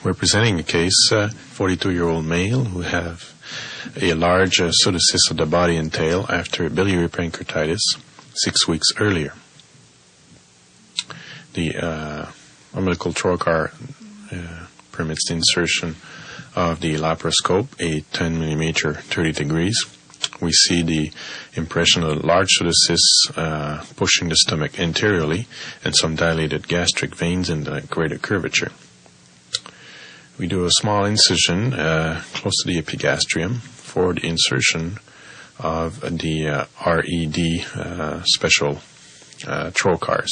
We're presenting a case, 42-year-old male who have a large pseudocyst of the body and tail after biliary pancreatitis 6 weeks earlier. The umbilical trocar permits the insertion of the laparoscope, a 10 millimeter 30 degrees. We see the impression of large pseudocysts pushing the stomach anteriorly and some dilated gastric veins in the greater curvature. We do a small incision close to the epigastrium for the insertion of the RED special trocars.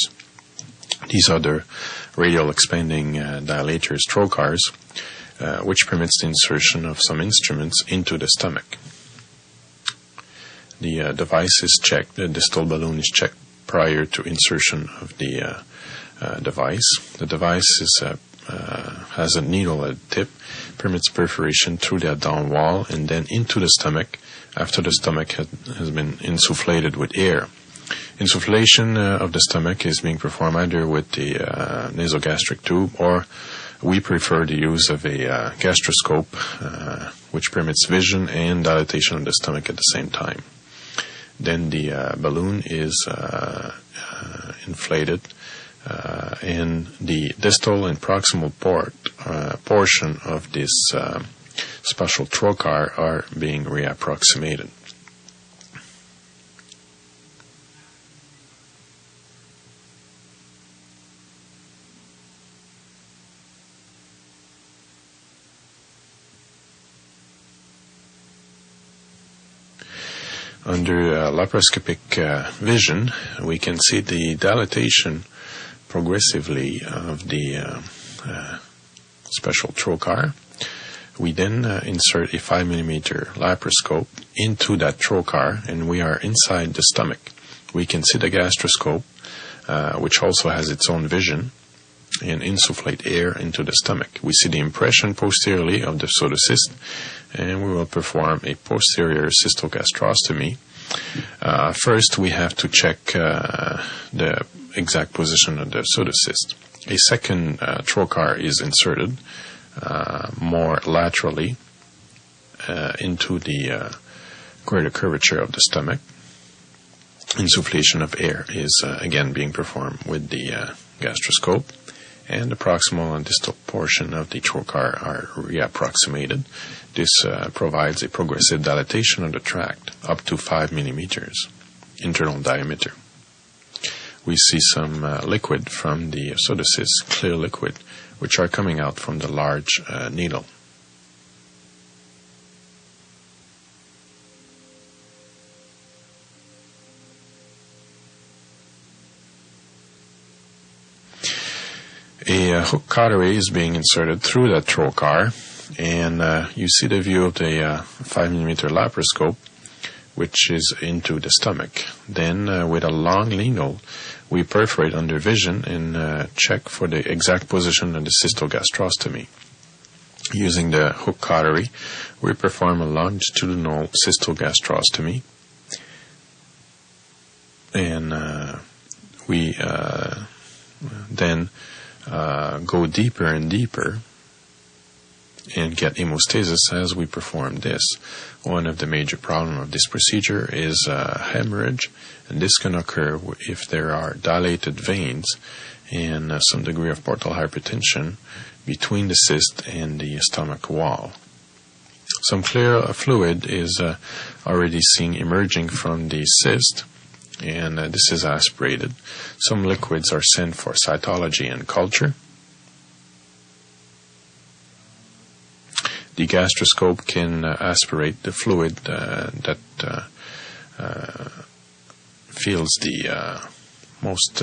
These are the radial expanding dilators trocars, which permits the insertion of some instruments into the stomach. The device is checked, the distal balloon is checked prior to insertion of the device. The device has a needle at the tip, permits perforation through the down wall and then into the stomach after the stomach has been insufflated with air. Insufflation of the stomach is being performed either with the nasogastric tube, or we prefer the use of a gastroscope, which permits vision and dilatation of the stomach at the same time. Then the balloon is inflated, and the distal and proximal portion of this special trocar are being reapproximated. Under laparoscopic vision, we can see the dilatation progressively of the special trocar. We then insert a 5 millimeter laparoscope into that trocar, and we are inside the stomach. We can see the gastroscope, which also has its own vision, and insufflate air into the stomach. We see the impression posteriorly of the pseudocyst, and we will perform a posterior cystogastrostomy. First, we have to check the exact position of the pseudocyst. A second trocar is inserted more laterally into the greater curvature of the stomach. Insufflation of air is again being performed with the gastroscope, and the proximal and distal portion of the trocar are reapproximated. This provides a progressive dilatation of the tract up to 5 millimeters internal diameter. We see some liquid from the pseudocyst, clear liquid, which are coming out from the large needle. A hook cautery is being inserted through that trocar, and you see the view of the 5 millimeter laparoscope, which is into the stomach. Then, with a long needle, we perforate under vision and check for the exact position of the cystogastrostomy. Using the hook cautery, we perform a longitudinal cystogastrostomy, and we then go deeper and deeper and get hemostasis as we perform this. One of the major problems of this procedure is hemorrhage, and this can occur if there are dilated veins and some degree of portal hypertension between the cyst and the stomach wall. Some clear fluid is already seen emerging from the cyst, and this is aspirated. Some liquids are sent for cytology and culture. The gastroscope can aspirate the fluid that fills the most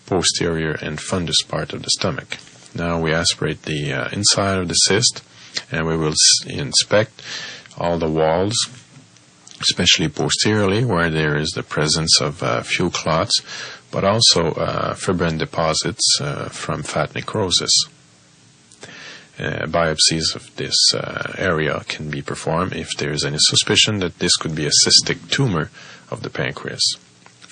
posterior and fundus part of the stomach. Now we aspirate the inside of the cyst, and we will inspect all the walls, especially posteriorly, where there is the presence of few clots, but also fibrin deposits from fat necrosis. Biopsies of this area can be performed if there is any suspicion that this could be a cystic tumor of the pancreas.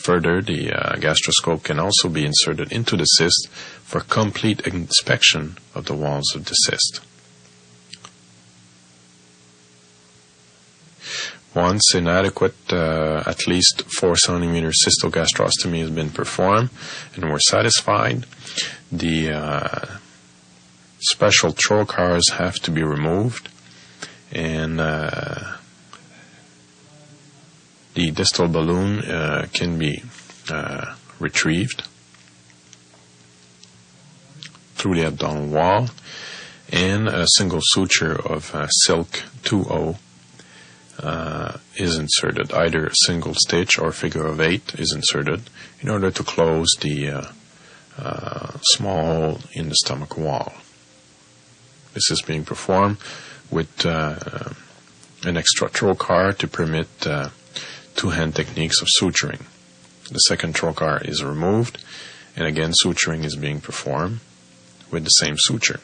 Further, the gastroscope can also be inserted into the cyst for complete inspection of the walls of the cyst. Once an adequate, at least 4 centimeter cystogastrostomy has been performed and we're satisfied, the special trocars have to be removed, and the distal balloon can be retrieved through the abdominal wall, and a single suture of silk 2O is inserted. Either a single stitch or figure of 8 is inserted in order to close the small hole in the stomach wall. This is being performed with an extra trocar to permit two-hand techniques of suturing. The second trocar is removed, and again suturing is being performed with the same suture.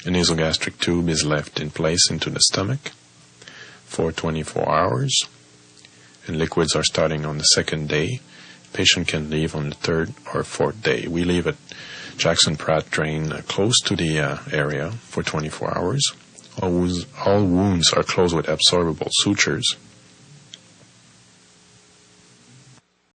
A nasogastric tube is left in place into the stomach for 24 hours, and liquids are starting on the second day. Patient can leave on the third or fourth day. We leave at Jackson Pratt drain close to the area for 24 hours. All wounds are closed with absorbable sutures.